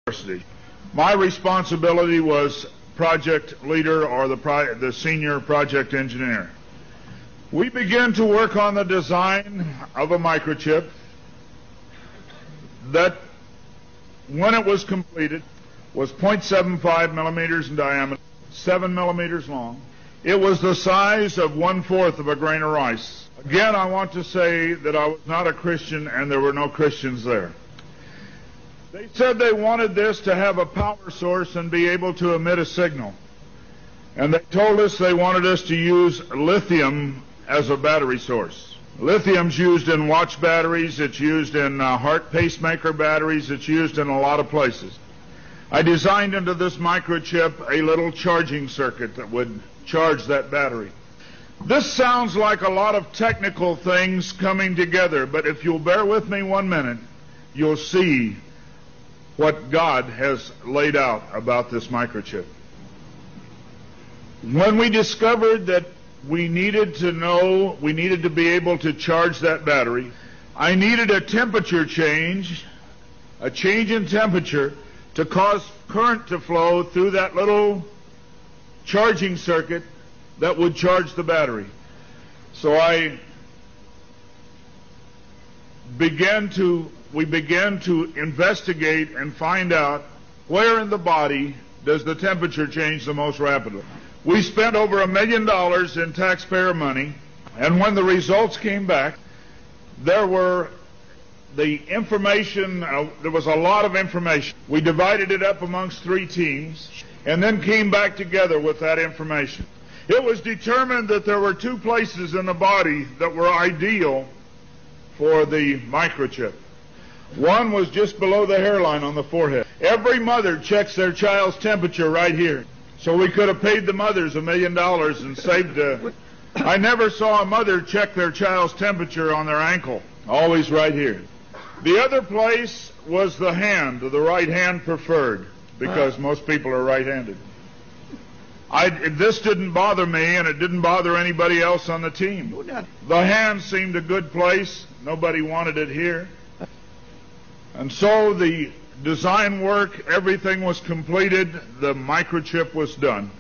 University. My responsibility was project leader or the senior project engineer. We began to work on the design of a microchip that, when it was completed, was 0.75 millimeters in diameter, 7 millimeters long. It was the size of 1/4 of a grain of rice. Again, I want to say that I was not a Christian and there were no Christians there. They said they wanted this to have a power source and be able to emit a signal. And they told us they wanted us to use lithium as a battery source. Lithium's used in watch batteries, it's used in heart pacemaker batteries, it's used in a lot of places. I designed into this microchip a little charging circuit that would charge that battery. This sounds like a lot of technical things coming together, but if you'll bear with me 1 minute, you'll see what God has laid out about this microchip. When we discovered that we needed to be able to charge that battery, I needed a temperature change, a change in temperature, to cause current to flow through that little charging circuit that would charge the battery. So we began to investigate and find out where in the body does the temperature change the most rapidly. We spent over $1 million in taxpayer money, and when the results came back, there was a lot of information. We divided it up amongst 3 teams and then came back together with that information. It was determined that there were 2 places in the body that were ideal for the microchip. One was just below the hairline on the forehead. Every mother checks their child's temperature right here. So we could have paid the mothers $1 million and saved. I never saw a mother check their child's temperature on their ankle. Always right here. The other place was the hand, the right hand preferred, because most people are right-handed. This didn't bother me, and it didn't bother anybody else on the team. The hand seemed a good place. Nobody wanted it here. And so the design work, everything was completed. The microchip was done.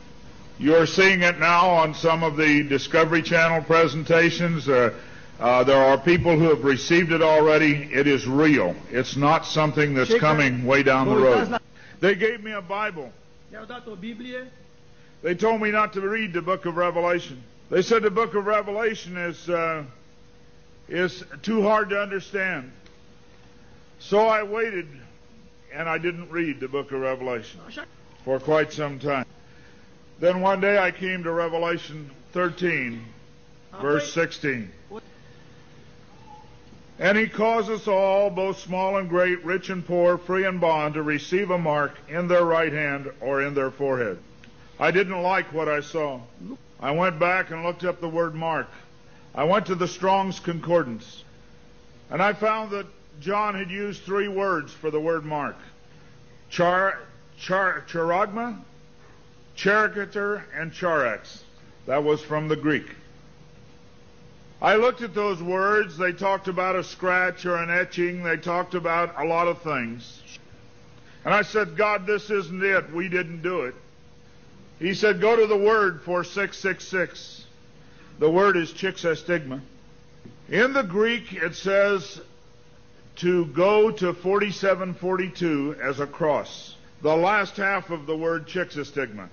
You're seeing it now on some of the Discovery Channel presentations. There are people who have received it already. It is real. It's not something that's coming way down the road. They gave me a Bible. They told me not to read the book of Revelation. They said the book of Revelation is too hard to understand. So I waited, and I didn't read the book of Revelation for quite some time. Then one day I came to Revelation 13, verse 16. And he causes all, both small and great, rich and poor, free and bond, to receive a mark in their right hand or in their forehead. I didn't like what I saw. I went back and looked up the word mark. I went to the Strong's Concordance, and I found that John had used 3 words for the word mark. Charagma, charicator, and charax. That was from the Greek. I looked at those words. They talked about a scratch or an etching. They talked about a lot of things. And I said, God, this isn't it. We didn't do it. He said, go to the word for 666. The word is chixastigma. In the Greek, it says to go to 4742 as a cross. The last half of the word chixastigma.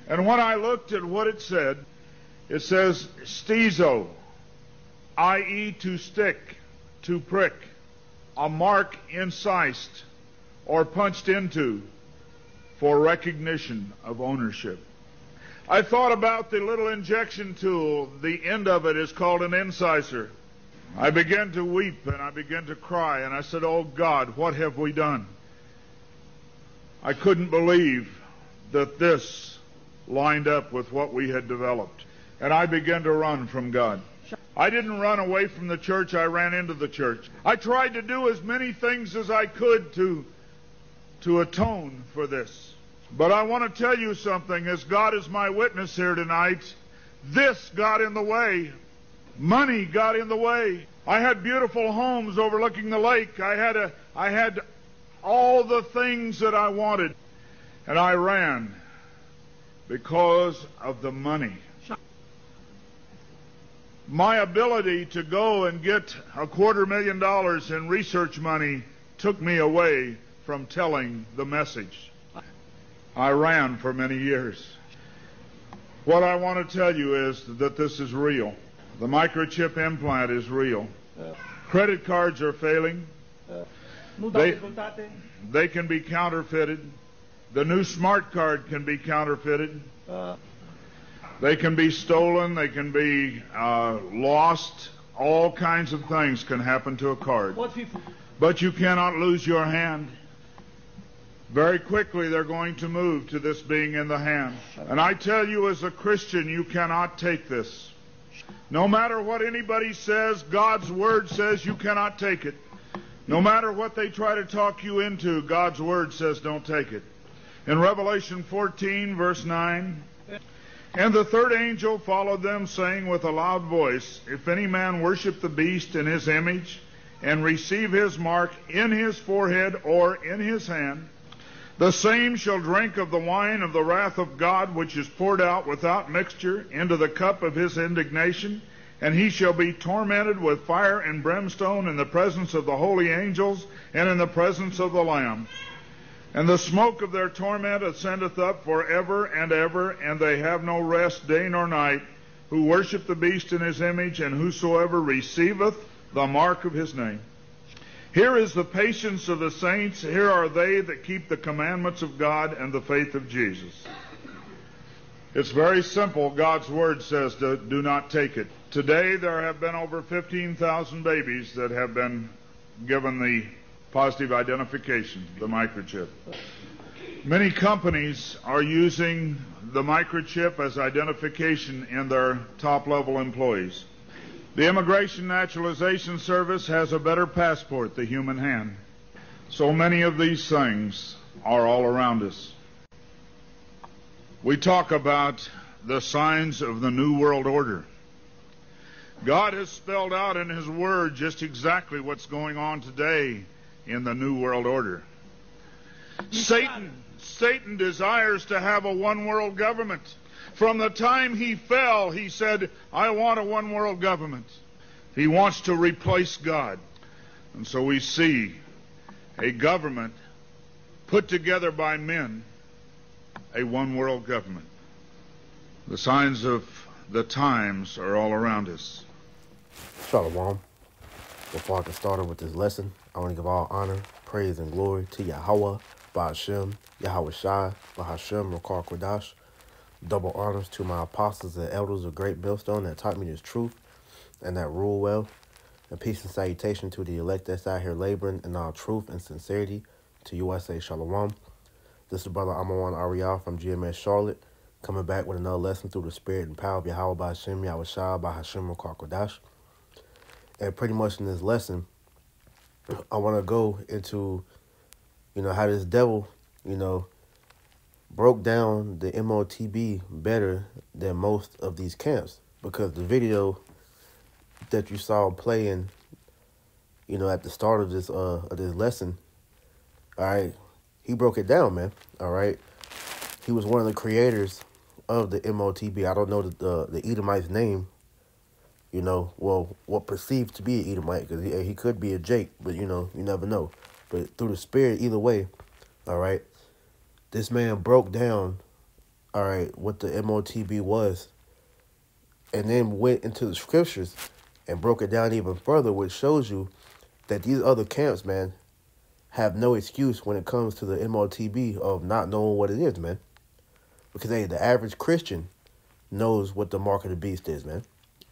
And when I looked at what it says stizo, i.e. to stick, to prick, a mark incised or punched into for recognition of ownership. I thought about the little injection tool. The end of it is called an incisor. I began to weep and I began to cry, and I said, oh God, what have we done? I couldn't believe that this lined up with what we had developed. And I began to run from God. I didn't run away from the church, I ran into the church. I tried to do as many things as I could to atone for this. But I want to tell you something, as God is my witness here tonight, this got in the way. Money got in the way. I had beautiful homes overlooking the lake. I had all the things that I wanted. And I ran because of the money. My ability to go and get $250,000 in research money took me away from telling the message. I ran for many years. What I want to tell you is that this is real. The microchip implant is real. Credit cards are failing. They can be counterfeited. The new smart card can be counterfeited. They can be stolen. They can be lost. All kinds of things can happen to a card. But you cannot lose your hand. Very quickly they're going to move to this being in the hand. And I tell you, as a Christian, you cannot take this. No matter what anybody says, God's Word says you cannot take it. No matter what they try to talk you into, God's Word says don't take it. In Revelation 14, verse 9, and the third angel followed them, saying with a loud voice, if any man worship the beast in his image, and receive his mark in his forehead or in his hand, the same shall drink of the wine of the wrath of God, which is poured out without mixture into the cup of his indignation, and he shall be tormented with fire and brimstone in the presence of the holy angels and in the presence of the Lamb. And the smoke of their torment ascendeth up forever and ever, and they have no rest day nor night, who worship the beast in his image, and whosoever receiveth the mark of his name. Here is the patience of the saints. Here are they that keep the commandments of God and the faith of Jesus. It's very simple. God's Word says do not take it. Today there have been over 15,000 babies that have been given the positive identification, the microchip. Many companies are using the microchip as identification in their top-level employees. The Immigration Naturalization Service has a better passport, the human hand. So many of these things are all around us. We talk about the signs of the New World Order. God has spelled out in His Word just exactly what's going on today in the New World Order. Satan desires to have a one-world government. From the time he fell, he said, I want a one-world government. He wants to replace God. And so we see a government put together by men, a one-world government. The signs of the times are all around us. Shalom. Before I get started with this lesson, I want to give all honor, praise, and glory to Yahweh, Ba'ashem, Yahweh Shai, Bahashem, Rakar Kodash. Double honors to my apostles and elders of Great Millstone that taught me this truth and that rule well. And peace and salutation to the elect that's out here laboring in all truth and sincerity. To USA Shalom. This is Brother Amawan Ariel from GMS Charlotte, coming back with another lesson through the spirit and power of Yahweh Ba'ashem, Yahweh Shai, Bahashem, Rakar Kodash. And pretty much in this lesson, I want to go into, how this devil, broke down the MOTB better than most of these camps, because the video that you saw playing, at the start of this lesson, all right, he broke it down, man. All right, he was one of the creators of the MOTB. I don't know the Edomite's name, what perceived to be an Edomite, because he could be a Jake, but you never know. But through the spirit, either way, all right. This man broke down, all right, what the MOTB was, and then went into the scriptures and broke it down even further, which shows you that these other camps, man, have no excuse when it comes to the MOTB of not knowing what it is, man. Because, hey, the average Christian knows what the mark of the beast is, man.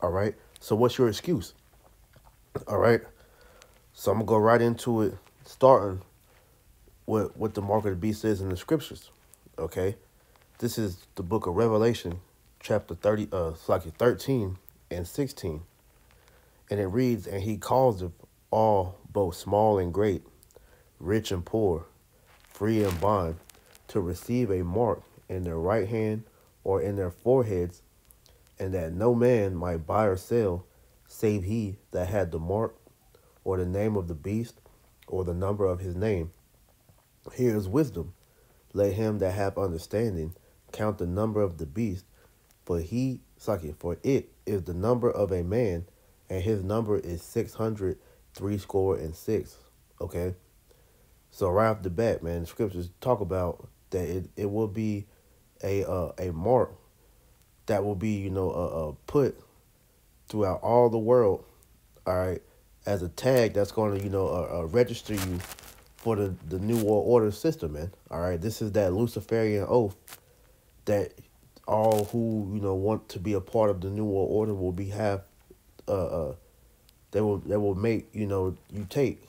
All right? So what's your excuse? All right? So I'm going to go right into it, starting what the mark of the beast is in the scriptures, okay? This is the book of Revelation, chapter 13 and 16. And it reads, and he calls it all, both small and great, rich and poor, free and bond, to receive a mark in their right hand or in their foreheads, and that no man might buy or sell, save he that had the mark, or the name of the beast, or the number of his name. Here is wisdom. Let him that have understanding count the number of the beast, for it is the number of a man, and his number is 666. Okay? So right off the bat, man, the scriptures talk about that it will be a mark that will be, put throughout all the world, all right, as a tag that's going to, register you for the New World Order system, man. All right, this is that Luciferian oath that all who, want to be a part of the New World Order will they will make, you take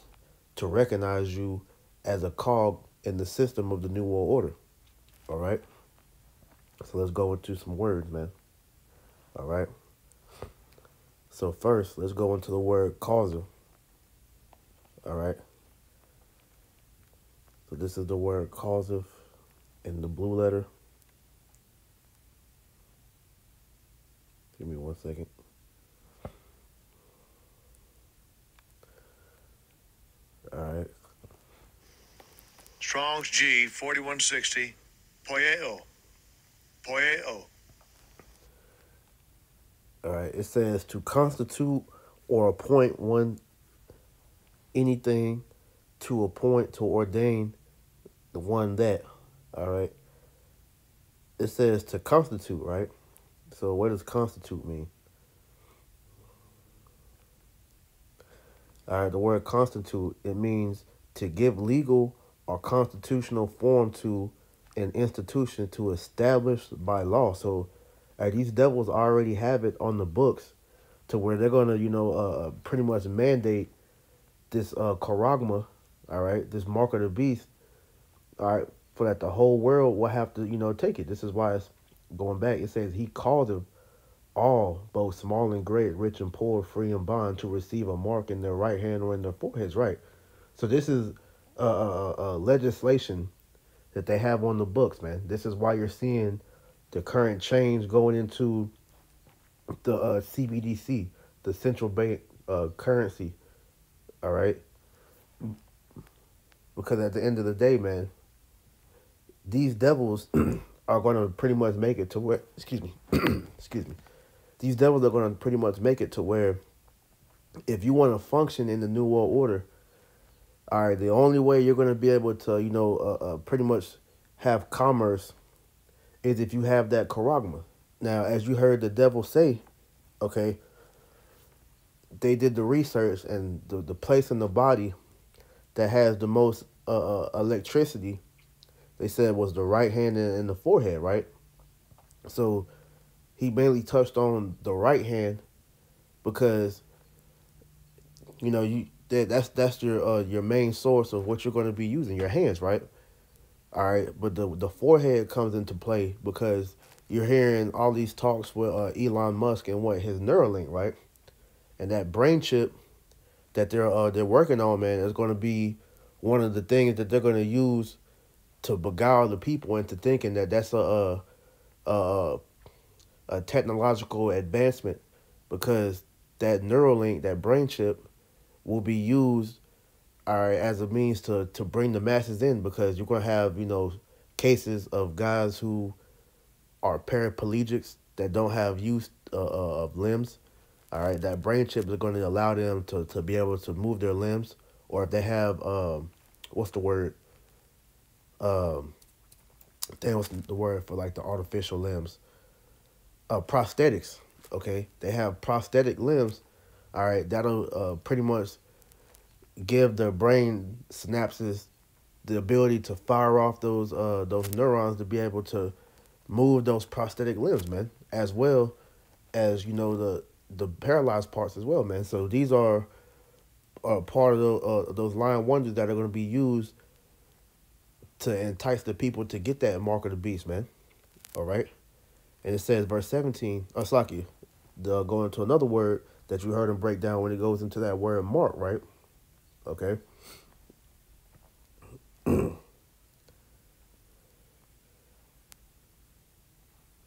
to recognize you as a cog in the system of the New World Order. All right. So let's go into some words, man. All right. So first, let's go into the word causal. All right. So this is the word causative in the blue letter. Give me 1 second. All right. Strong's G 4160. Poieo. Poieo. All right. It says to constitute or appoint one anything, to appoint, to ordain the one that. All right. It says to constitute, right? So what does constitute mean? All right, the word constitute, it means to give legal or constitutional form to an institution to establish by law. So these devils already have it on the books to where they're going to, pretty much mandate this charagma, all right, this mark of the beast, all right, for that the whole world will have to, take it. This is why it's going back. It says he called them all, both small and great, rich and poor, free and bond, to receive a mark in their right hand or in their foreheads, right? So this is legislation that they have on the books, man. This is why you're seeing the current change going into the CBDC, the central bank currency, all right? Because at the end of the day, man, these devils are going to pretty much make it to where, excuse me, these devils are going to pretty much make it to where if you want to function in the New World Order, all right, the only way you're going to be able to, pretty much have commerce is if you have that charagma. Now, as you heard the devil say, okay, they did the research, and the place in the body that has the most electricity, they said was the right hand and the forehead, right? So he mainly touched on the right hand because that's your main source of what you're going to be using, your hands, right? All right, but the forehead comes into play because you're hearing all these talks with Elon Musk and his Neuralink, right? And that brain chip that they're working on, man, is going to be one of the things that they're going to use to beguile the people into thinking that that's a technological advancement, because that Neuralink, that brain chip, will be used, all right, as a means to bring the masses in, because you're going to have, cases of guys who are paraplegics that don't have use of limbs. All right, that brain chip is going to allow them to be able to move their limbs, or if they have, what's the word? What's the word for like the artificial limbs? Prosthetics. Okay, they have prosthetic limbs. All right, that'll pretty much give the brain synapses the ability to fire off those neurons to be able to move those prosthetic limbs, man, as well as the paralyzed parts as well, man. So these are part of those lying wonders that are going to be used to entice the people to get that mark of the beast, man. All right, and it says verse 17. Slaki, go into another word that you heard him break down when it goes into that word mark, right? Okay.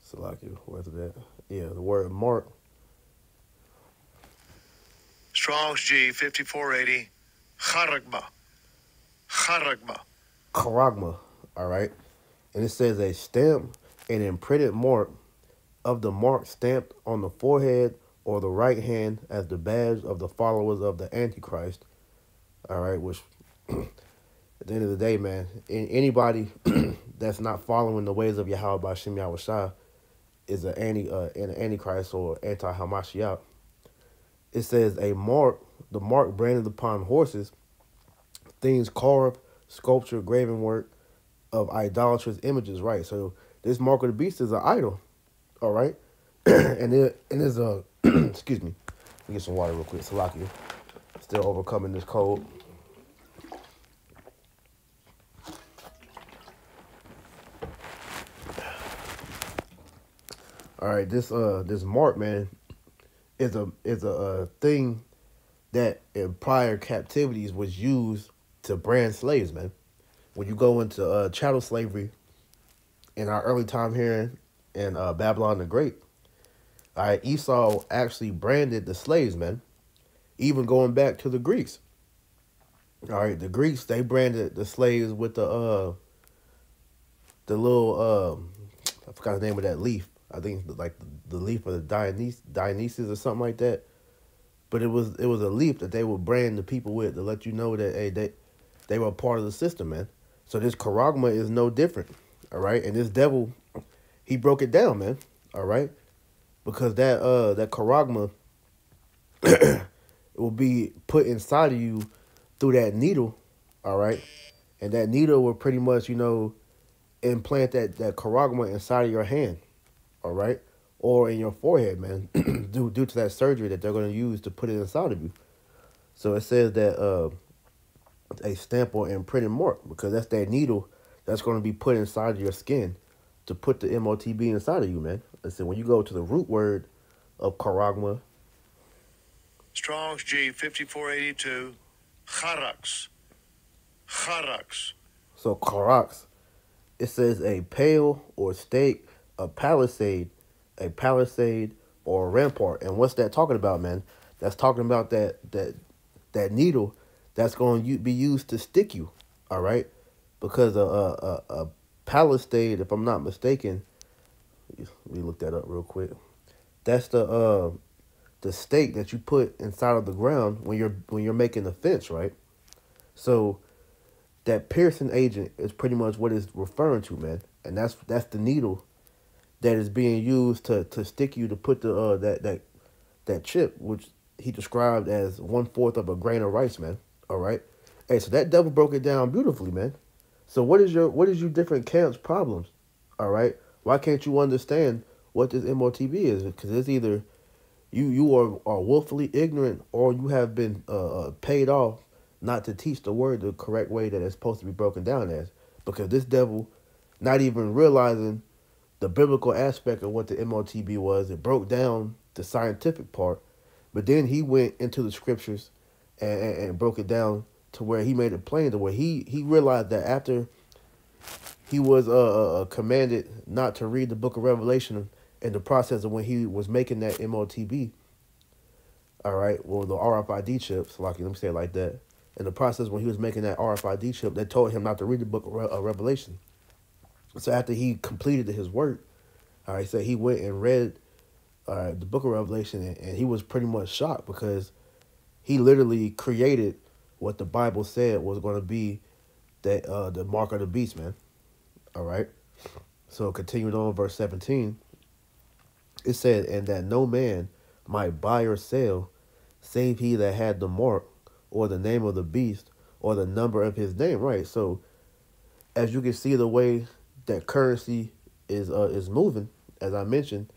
Slaki, where's that? Yeah, the word mark. Strong's G 5480. Charagma. Charagma. charagma, all right? And it says a stamp and imprinted mark of the mark stamped on the forehead or the right hand as the badge of the followers of the Antichrist, all right? Which, at the end of the day, man, anybody that's not following the ways of Yahweh B'Shem Yahushua is an Antichrist or anti-Hamashiach. It says a mark, the mark branded upon horses, things carved, sculpture, graven work of idolatrous images, right? So this mark of the beast is an idol, all right? and it is a, excuse me, let me get some water real quick. Salakia, still overcoming this cold. All right, this mark, man, is a thing that in prior captivities was used to brand slaves, man. When you go into chattel slavery in our early time here in Babylon the Great, all right, Esau actually branded the slaves, man. Even going back to the Greeks. All right, the Greeks, they branded the slaves with the little I forgot the name of that leaf. I think like the leaf of the Dionysus or something like that. But it was a leaf that they would brand the people with to let you know that hey, they were a part of the system, man. So this charagma is no different, all right? And this devil, he broke it down, man, all right? Because that charagma it will be put inside of you through that needle, all right? And that needle will pretty much, implant that charagma inside of your hand, all right? Or in your forehead, man, due to that surgery that they're going to use to put it inside of you. So it says that a stamp or imprinted mark, because that's that needle that's going to be put inside of your skin to put the MOTB inside of you, man. Listen, when you go to the root word of charagma, Strong's G 5482, charax. Charax. so charax, it says a pale or stake, a palisade or a rampart. And what's that talking about, man? That's talking about that needle that's going to be used to stick you, all right? Because a palisade, if I'm not mistaken, let me look that up real quick. That's the stake that you put inside of the ground when you're making a fence, right? So that piercing agent is pretty much what it's referring to, man. And that's the needle that is being used to stick you to put the that chip, which he described as 1/4 of a grain of rice, man. All right. Hey, so that devil broke it down beautifully, man. So what is your different camps' problems? All right. Why can't you understand what this MOTB is? Because it's either you are willfully ignorant or you have been paid off not to teach the word the correct way that it's supposed to be broken down as. Because this devil, not even realizing the biblical aspect of what the MOTB was, it broke down the scientific part, but then he went into the scriptures and broke it down to where he made it plain, to where he realized that after he was commanded not to read the book of Revelation in the process of when he was making that MOTB, all right, well, the RFID chips, like, let me say it like that, in the process when he was making that RFID chip, they told him not to read the book of Revelation. So after he completed his work, all right, so he went and read the book of Revelation, and he was pretty much shocked because he literally created what the Bible said was going to be that the mark of the beast, man. All right. So continuing on, verse 17, it said, and that no man might buy or sell, save he that had the mark, or the name of the beast, or the number of his name. Right. So as you can see, the way that currency is moving, as I mentioned,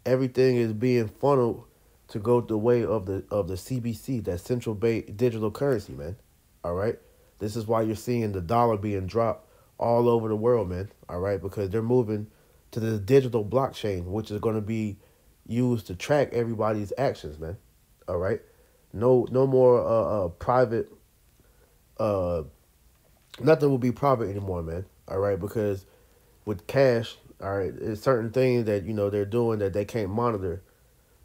everything is being funneled to go the way of the CBC, that central bank digital currency, man. All right. This is why you're seeing the dollar being dropped all over the world, man. All right, because they're moving to this digital blockchain, which is going to be used to track everybody's actions, man. All right. No more private. Nothing will be private anymore, man. All right, because with cash, all right, there's certain things that they're doing that they can't monitor,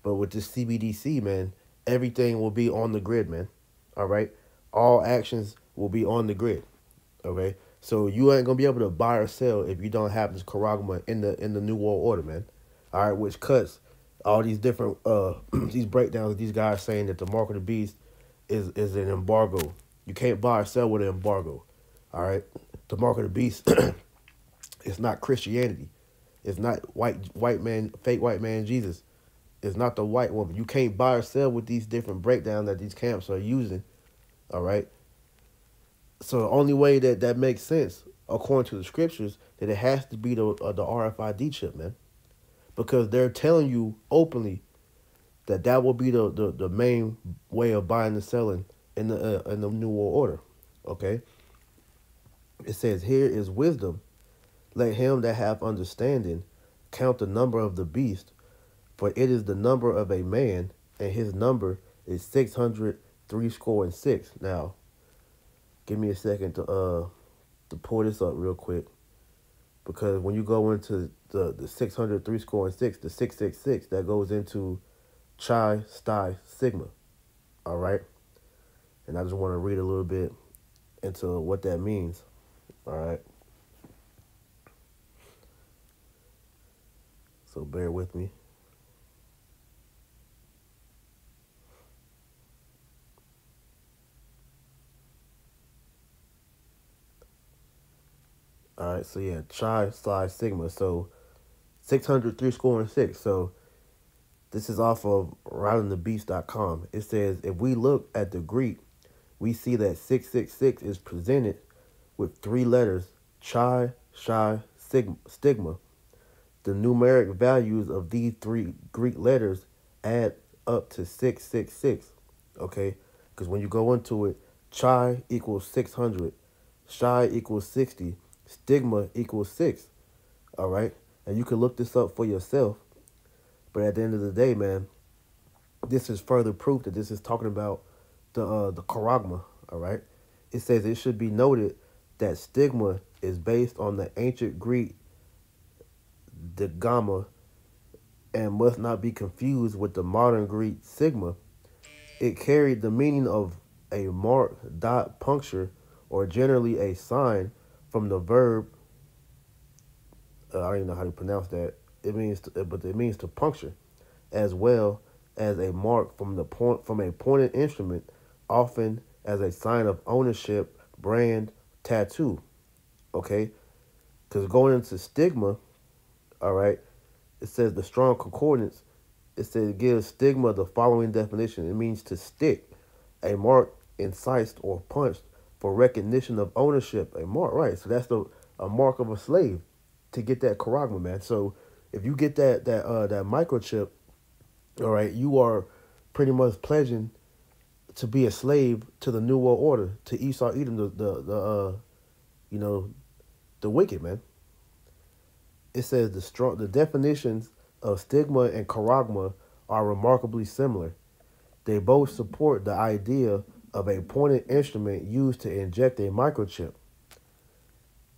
but with this CBDC, man, everything will be on the grid, man. All right, all actions will be on the grid. Okay, So you ain't gonna be able to buy or sell if you don't have this charagma in the New World Order, man. All right, which cuts all these different these breakdowns. These guys saying that the mark of the beast is an embargo. You can't buy or sell with an embargo. All right, the mark of the beast. It's not Christianity. It's not fake white man Jesus. It's not the white woman. You can't buy or sell with these different breakdowns that these camps are using. All right. So the only way that makes sense, according to the scriptures, that it has to be the RFID chip, man, because they're telling you openly that will be the main way of buying and selling in the New World Order. Okay. It says, "Here is wisdom. Let him that hath understanding count the number of the beast, for it is the number of a man, and his number is 666." Now, give me a second to pull this up real quick, because when you go into the 666, the 666, that goes into Chi Stai Sigma. All right, and I just want to read a little bit into what that means. All right. So bear with me. All right, so yeah, Chi Psi Sigma. So 666. So this is off of routingthebeast.com. It says, if we look at the Greek, we see that 666 is presented with three letters, Chi, Shi, Stigma. The numeric values of these three Greek letters add up to 666. Okay? Because when you go into it, Chi equals 600, Shi equals 60, Stigma equals 6. All right? And you can look this up for yourself. But at the end of the day, man, this is further proof that this is talking about the charagma. All right? It says it should be noted that stigma is based on the ancient Greek gamma and must not be confused with the modern Greek sigma. It carried the meaning of a mark, dot, puncture, or generally a sign from the verb. I don't even know how to pronounce that. It means to puncture, as well as a mark from a pointed instrument, often as a sign of ownership, brand, tattoo. Okay, because going into stigma, all right, it says the strong concordance. It says it gives stigma the following definition. It means to stick, a mark incised or punched for recognition of ownership. A mark, right? So that's a mark of a slave to get that charagma, man. So if you get that microchip, all right, you are pretty much pledging to be a slave to the New World Order, to Esau, Edom, the wicked, man. It says the definitions of stigma and charagma are remarkably similar. They both support the idea of a pointed instrument used to inject a microchip.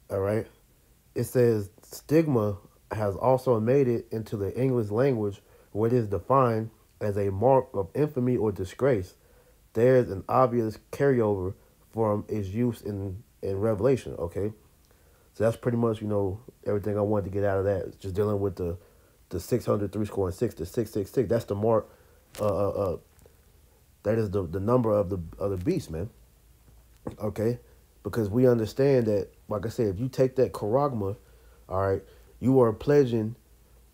All right. It says stigma has also made it into the English language, where it is defined as a mark of infamy or disgrace. There is an obvious carryover from its use in Revelation. Okay. So that's pretty much, everything I wanted to get out of that. Just dealing with the 600, 3 score and 6, the 666. That's the mark. That is the number of the beast, man. Okay, because we understand that, like I said, if you take that charagma, all right, you are pledging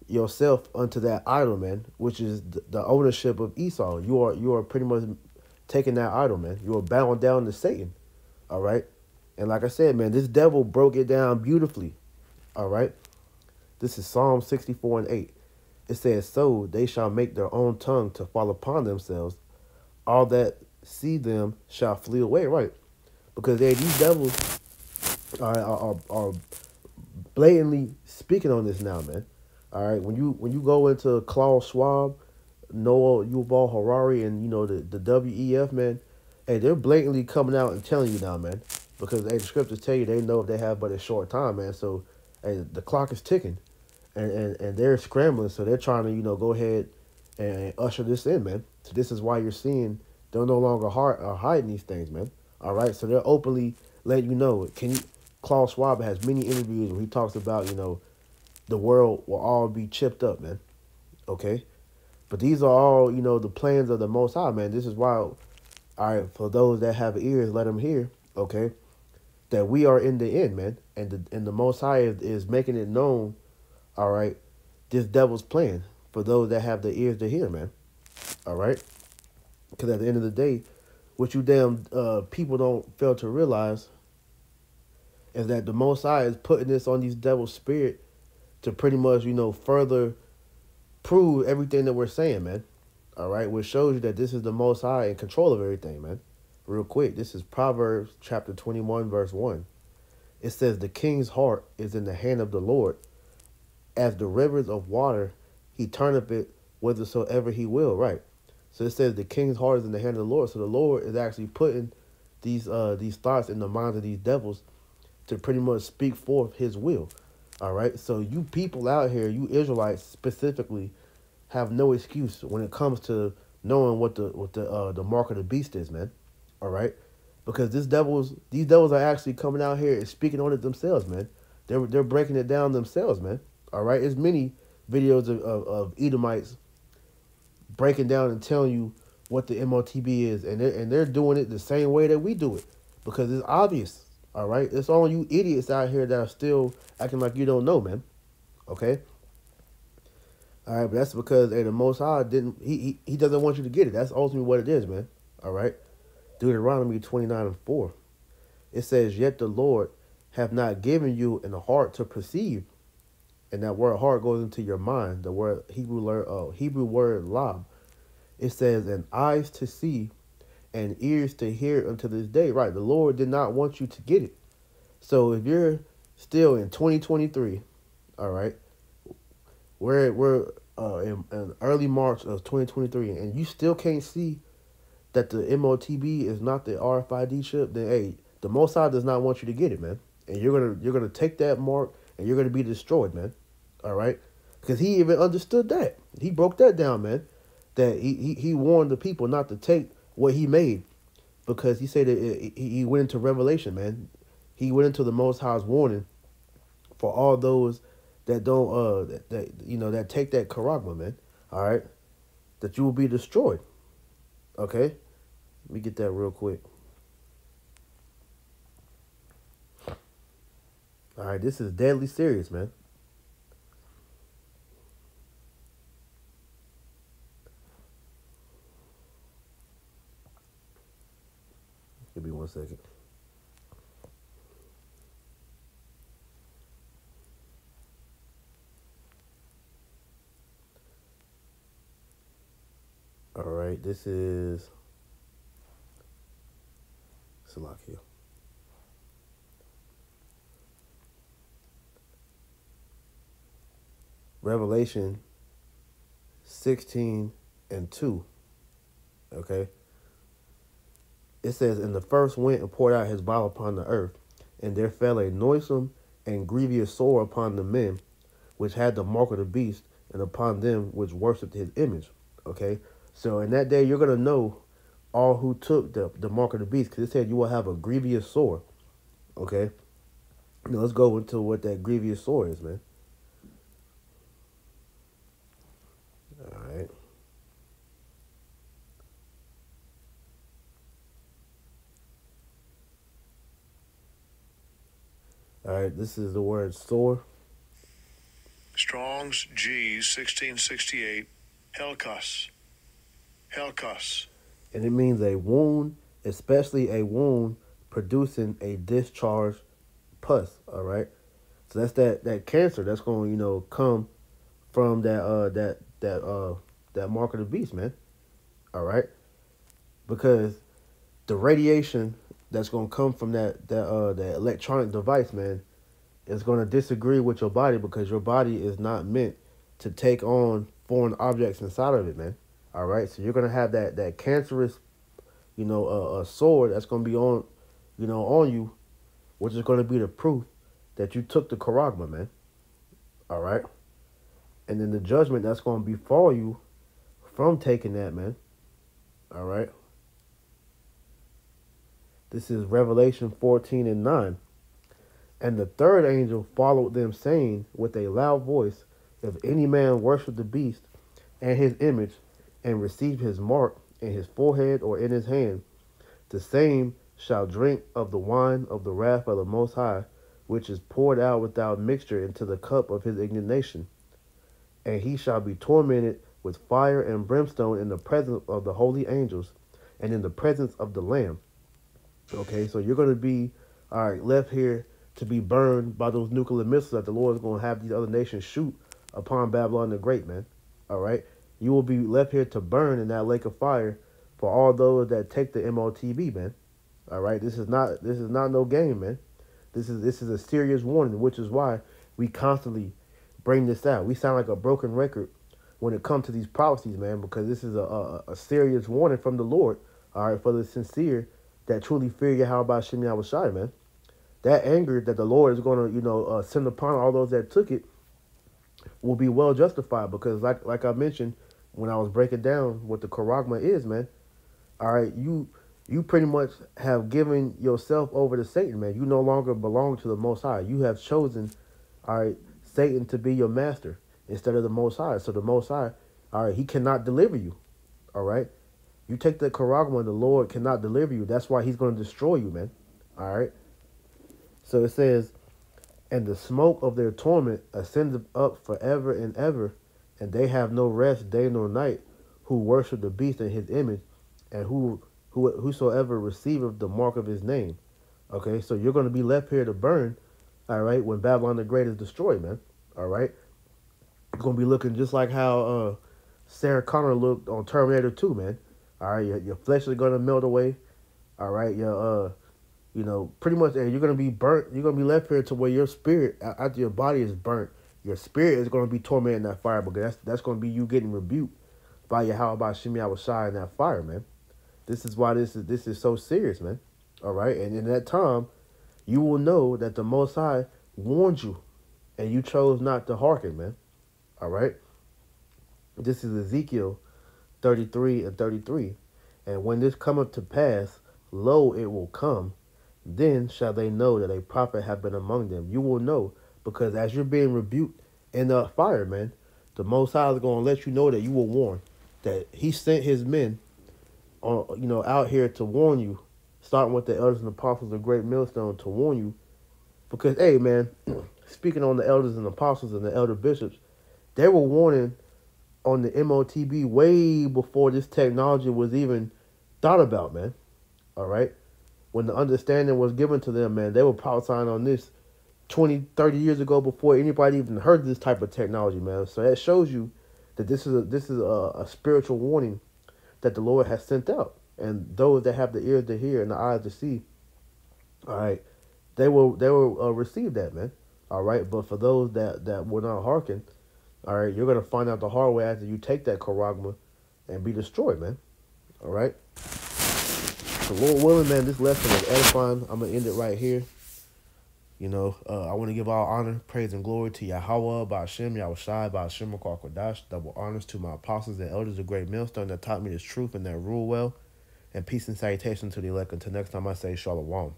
yourself unto that idol, man, which is the ownership of Esau. You are pretty much taking that idol, man. You are bowing down to Satan. All right. And like I said, man, this devil broke it down beautifully. All right. This is Psalm 64 and 8. It says, so they shall make their own tongue to fall upon themselves. All that see them shall flee away. Right. Because these devils are blatantly speaking on this now, man. All right. When you go into Klaus Schwab, Noah Yuval Harari, and, the WEF, man, hey, they're blatantly coming out and telling you now, man. Because the scriptures tell you they know if they have but a short time, man. So, hey, the clock is ticking, and they're scrambling. So they're trying to, go ahead and usher this in, man. So this is why you're seeing they're no longer hiding these things, man. All right. So they're openly letting you know. Can Klaus Schwab has many interviews where he talks about, the world will all be chipped up, man. Okay? But these are all, the plans of the Most High, man. This is why, all right, for those that have ears, let them hear, okay, that we are in the end, man. And the Most High is making it known, all right, this devil's plan for those that have the ears to hear, man. All right? Because at the end of the day, what you damn people don't fail to realize is that the Most High is putting this on these devil's spirit to pretty much, further prove everything that we're saying, man. All right? Which shows you that this is the Most High in control of everything, man. Real quick, this is Proverbs chapter 21, verse 1. It says, the king's heart is in the hand of the Lord. As the rivers of water, he turneth it whithersoever he will, right? So it says the king's heart is in the hand of the Lord. So the Lord is actually putting these thoughts in the minds of these devils to pretty much speak forth his will. All right. So you people out here, you Israelites specifically, have no excuse when it comes to knowing what the mark of the beast is, man. All right. Because these devils are actually coming out here and speaking on it themselves, man. They're breaking it down themselves, man. All right. There's many videos of Edomites breaking down and telling you what the MOTB is, and they're doing it the same way that we do it, because it's obvious. All right, it's all you idiots out here that are still acting like you don't know, man. Okay. All right, but that's because the Most High didn't. He doesn't want you to get it. That's ultimately what it is, man. All right. Deuteronomy 29:4. It says, "Yet the Lord have not given you an heart to perceive," and that word "heart" goes into your mind. The word Hebrew word "lab." It says, "and eyes to see, and ears to hear unto this day." Right, the Lord did not want you to get it. So if you're still in 2023, all right, we're in early March of 2023, and you still can't see that the MOTB is not the RFID chip, then hey, the Most High does not want you to get it, man. And you're gonna take that mark, and you're gonna be destroyed, man. All right, because he even understood that. He broke that down, man. That he warned the people not to take what he made, because he said that he went into Revelation, man. He went into the Most High's warning for all those that don't that take that charagma, man. All right, that you will be destroyed. Okay, let me get that real quick. All right, this is deadly serious, man. Give me 1 second. All right, this is Salakia. Revelation 16:2. Okay. It says, "And the first went and poured out his vial upon the earth, and there fell a noisome and grievous sore upon the men which had the mark of the beast, and upon them which worshipped his image." Okay, so in that day you're gonna know all who took the mark of the beast, because it said you will have a grievous sore. Okay, now let's go into what that grievous sore is, man. All right. All right, this is the word sore. Strong's G 1668. Helkos. Helkos. And it means a wound, especially a wound producing a discharged pus. All right, so that's that cancer that's going to come from that mark of the beast, man. All right, because the radiation that's going to come from that electronic device, man, is going to disagree with your body, because your body is not meant to take on foreign objects inside of it, man. All right, so you're going to have that cancerous, a sword that's going to be on you, which is going to be the proof that you took the charagma, man. All right, and then the judgment that's going to befall you from taking that, man. All right. This is Revelation 14:9. And the third angel followed them, saying with a loud voice, if any man worship the beast and his image, and receive his mark in his forehead or in his hand, the same shall drink of the wine of the wrath of the Most High, which is poured out without mixture into the cup of his indignation. And he shall be tormented with fire and brimstone in the presence of the holy angels and in the presence of the Lamb. Okay, so you're going to be, all right, left here to be burned by those nuclear missiles that the Lord is going to have these other nations shoot upon Babylon the Great, man. All right, you will be left here to burn in that lake of fire for all those that take the MOTB, man. All right, this is not no game, man. This is a serious warning, which is why we constantly bring this out. We sound like a broken record when it comes to these prophecies, man, because this is a serious warning from the Lord, all right, for the sincere that truly fear Yahweh Shem Yahushai, man. That anger that the Lord is going to, send upon all those that took it will be well justified, because like I mentioned when I was breaking down what the charagma is, man. All right, you pretty much have given yourself over to Satan, man. You no longer belong to the Most High. You have chosen, all right, Satan to be your master instead of the Most High. So the Most High, all right, he cannot deliver you, all right? You take the charagma, the Lord cannot deliver you. That's why he's going to destroy you, man, all right? So it says, and the smoke of their torment ascended up forever and ever, and they have no rest day nor night, who worship the beast in his image, and whosoever receiveth the mark of his name. Okay, so you're going to be left here to burn, all right, when Babylon the Great is destroyed, man. All right, it's going to be looking just like how Sarah Connor looked on Terminator 2, man. All right, your flesh is going to melt away. All right, your pretty much you're going to be burnt. You're going to be left here to where your spirit, after your body is burnt, your spirit is going to be tormented in that fire, because that's going to be you getting rebuked by Yahweh Shem Yahushai in that fire, man. This is why this is so serious, man. All right, and in that time, you will know that the Most High warned you, and you chose not to hearken, man. All right. This is Ezekiel 33 and 33. And when this cometh to pass, lo, it will come. Then shall they know that a prophet have been among them. You will know, because as you're being rebuked in the fire, man, the Most High is going to let you know that you were warned, that he sent his men on, out here to warn you, starting with the elders and apostles of Great Millstone, to warn you. Because, hey, man, speaking on the elders and apostles and the elder bishops, they were warning on the MOTB way before this technology was even thought about, man. All right? When the understanding was given to them, man, they were prophesying on this 20, 30 years ago before anybody even heard of this type of technology, man. So that shows you that this is a spiritual warning that the Lord has sent out. And those that have the ears to hear and the eyes to see, all right, they will receive that, man. All right, but for those that will not hearken, all right, you're going to find out the hard way after you take that charagma and be destroyed, man. All right. So Lord willing, man, this lesson was edifying. I'm going to end it right here. I want to give all honor, praise, and glory to Yahweh, Ba'ashem, Yahushai, Ba'ashem, Kodash. Double honors to my apostles and elders of Great Millstone that taught me this truth and that rule well. And peace and salutation to the elect. Until next time, I say Shalom.